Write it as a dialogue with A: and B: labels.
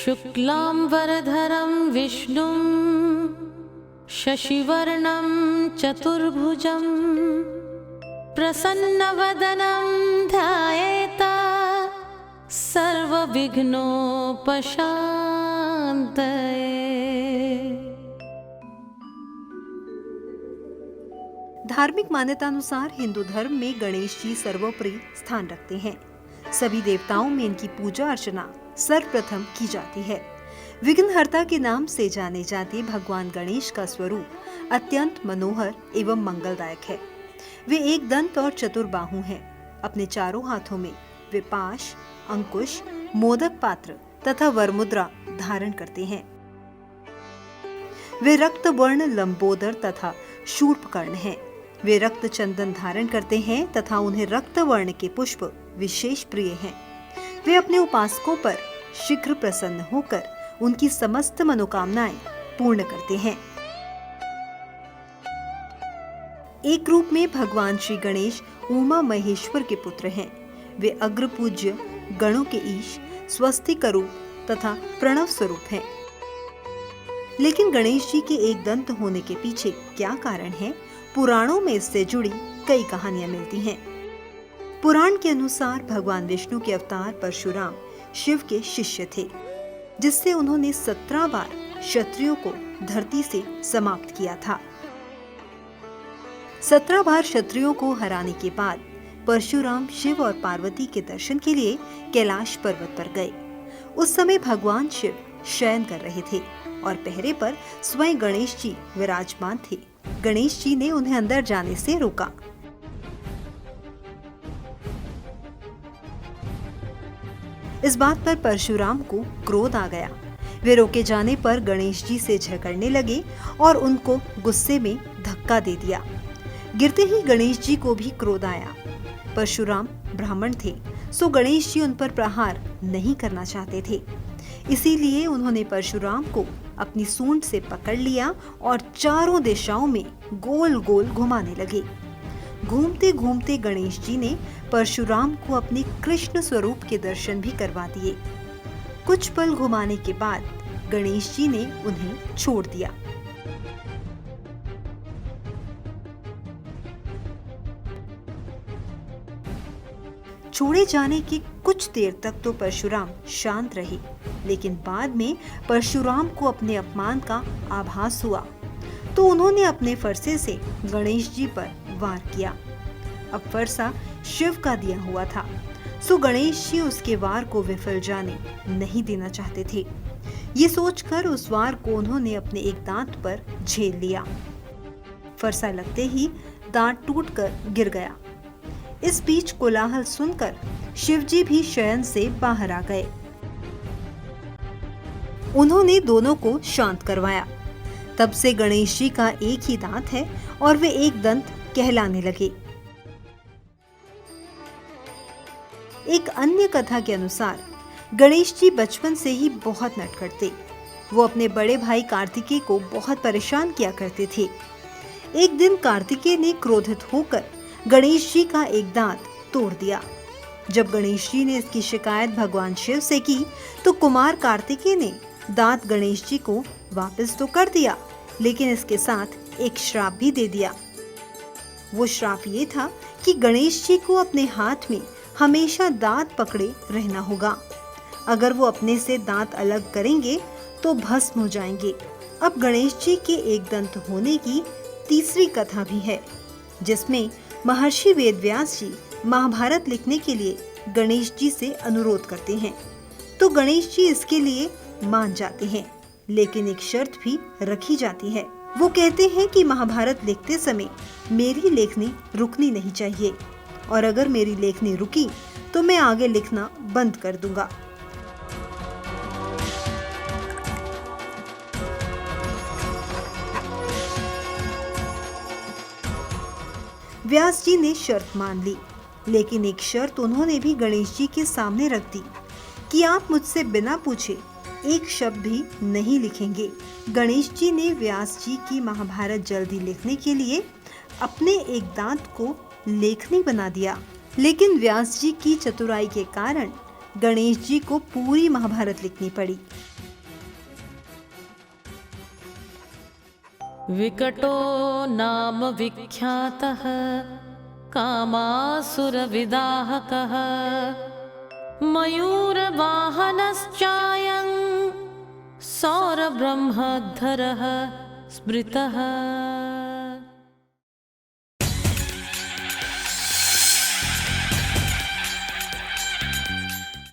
A: शुक्लांबरधरं विष्णुं शशिवर्णं चतुर्भुजं प्रसन्नवदनं ध्यायेत् सर्वविघ्नोपशान्तये।
B: धार्मिक मान्यता अनुसार हिंदू धर्म में गणेश जी सर्वोपरि स्थान रखते हैं। सभी देवताओं में इनकी पूजा अर्चना सर्वप्रथम की जाती है। विघ्नहर्ता के नाम से जाने जाते भगवान गणेश का स्वरूप अत्यंत मनोहर एवं मंगलदायक है। वे एक दंत और चतुर्बाहु हैं। अपने चारों हाथों में वे पाश, अंकुश, मोदक पात्र तथा वरमुद्रा धारण करते हैं। वे रक्त वर्ण लंबोदर तथा शूर्पकर्ण हैं। वे रक्त चंदन धारण करते हैं तथा उन्हें रक्त वर्ण के पुष्प विशेष प्रिय हैं। वे अपने उपासकों पर शीघ्र प्रसन्न होकर उनकी समस्त मनोकामनाएं पूर्ण करते हैं। एक रूप में भगवान श्री गणेश उमा महेश्वर के पुत्र हैं। वे अग्र पूज्य, गणों के ईश, स्वस्तिकरूप तथा प्रणव स्वरूप हैं। लेकिन गणेश जी के एक दंत होने के पीछे क्या कारण है? पुराणों में इससे जुड़ी कई कहानियां मिलती हैं। पुराण के अनुसार भगवान विष्णु के अवतार परशुराम शिव के शिष्य थे, जिससे उन्होंने 17 बार क्षत्रियों को धरती से समाप्त किया था। 17 बार क्षत्रियों को हराने के बाद परशुराम शिव और पार्वती के दर्शन के लिए कैलाश पर्वत पर गए। उस समय भगवान शिव शयन कर रहे थे और पहरे पर स्वयं गणेश जी विराजमान थे। गणेश जी ने उन्हें अंदर जाने से रोका। इस बात पर परशुराम को क्रोध आ गया। वे रोके जाने पर गणेश जी से झगड़ने लगे और उनको गुस्से में धक्का दे दिया। गिरते ही गणेश जी को भी क्रोध आया। परशुराम ब्राह्मण थे, सो गणेश जी उन पर प्रहार नहीं करना चाहते थे। इसीलिए उन्होंने परशुराम को अपनी सूंड से पकड़ लिया और चारों दिशाओं में गोल गोल घुमाने लगे। घूमते घूमते गणेश जी ने परशुराम को अपने कृष्ण स्वरूप के दर्शन भी करवा दिए। कुछ पल घुमाने के बाद गणेश जी ने उन्हें छोड़ दिया। छोड़े जाने की कुछ देर तक तो परशुराम शांत रहे, लेकिन बाद में परशुराम को अपने अपमान का आभास हुआ, तो उन्होंने अपने फरसे से गणेश जी पर वार किया। अब फरसा शिव का दिया हुआ था, सो गणेश जी उसके वार को विफल जाने नहीं देना चाहते थे। ये सोचकर उस वार को उन्होंने अपने एक दांत पर झेल लिया। फरसा लगते ही दांत टूटकर गिर गया। इस बीच कोलाहल सुनकर शिवजी भी शयन से बाहर आ गए। उन्होंने दोनों को शांत करवाया। तब से गणेश जी का एक ही दांत है और वे एक दंत कहलाने लगे। एक अन्य कथा के अनुसार गणेश जी बचपन से ही बहुत नटखट थे। वो अपने बड़े भाई कार्तिकेय को बहुत परेशान किया करते थे। एक दिन कार्तिकेय ने क्रोधित होकर गणेश जी का एक दांत तोड़ दिया। जब गणेश जी ने इसकी शिकायत भगवान शिव से की, तो कुमार कार्तिकेय ने दांत गणेश जी को वापस तो कर दिया, लेकिन इसके साथ एक श्राप भी दे दिया। वो श्राप ये था कि गणेश जी को अपने हाथ में हमेशा दांत पकड़े रहना होगा। अगर वो अपने से दांत अलग करेंगे तो भस्म हो जाएंगे। अब गणेश जी के एक दंत होने की तीसरी कथा भी है, जिसमें महर्षि वेदव्यास जी महाभारत लिखने के लिए गणेश जी से अनुरोध करते हैं, तो गणेश जी इसके लिए मान जाते हैं, लेकिन एक शर्त भी रखी जाती है। वो कहते हैं कि महाभारत लिखते समय मेरी लेखनी रुकनी नहीं चाहिए, और अगर मेरी लेखनी रुकी तो मैं आगे लिखना बंद कर दूंगा। व्यास जी ने शर्त मान ली, लेकिन एक शर्त उन्होंने भी गणेश जी के सामने रख दी कि आप मुझसे बिना पूछे एक शब्द भी नहीं लिखेंगे। गणेश जी ने व्यास जी की महाभारत जल्दी लिखने के लिए अपने एक दांत को लेखनी बना दिया, लेकिन व्यास जी की चतुराई के कारण गणेश जी को पूरी महाभारत लिखनी पड़ी।
A: विकटो नाम विख्यातः कामासुरविदाहकः मयूरवाहनश्चायं सौरब्रह्मधरः स्मृतः।